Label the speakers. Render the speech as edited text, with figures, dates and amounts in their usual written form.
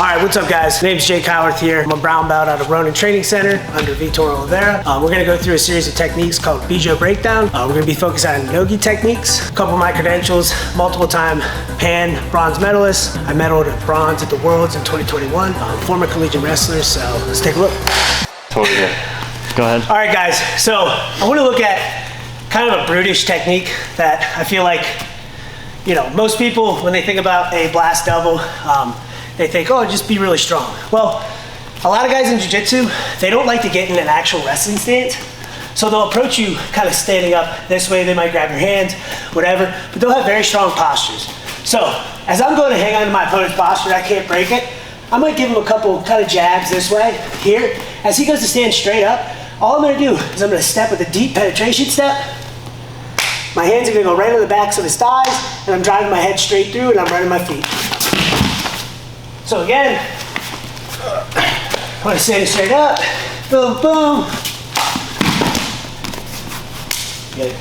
Speaker 1: All right, what's up guys? My name's Jake Howarth here. I'm a brown belt out of Ronin Training Center under Vitor Oliveira. We're gonna go through a series of techniques called Bijo Breakdown. We're gonna be focused on NoGi techniques. A couple of my credentials, multiple time Pan bronze medalist. I medaled at bronze at the Worlds in 2021. Former collegiate wrestler, so let's take a look.
Speaker 2: Totally good. Go ahead.
Speaker 1: All right guys, so I wanna look at kind of a brutish technique that I feel like, you know, most people, when they think about a blast double, they think, oh, just be really strong. Well, a lot of guys in jiu-jitsu, they don't like to get in an actual wrestling stance. So they'll approach you kind of standing up this way. They might grab your hands, whatever, but they'll have very strong postures. So as I'm going to hang on to my opponent's posture, I can't break it. I might give him a couple kind of jabs this way, here. As he goes to stand straight up, all I'm gonna do is I'm gonna step with a deep penetration step. My hands are gonna go right on the backs of his thighs, and I'm driving my head straight through, and I'm running my feet. So again, I'm gonna stand straight up, boom, boom. Good.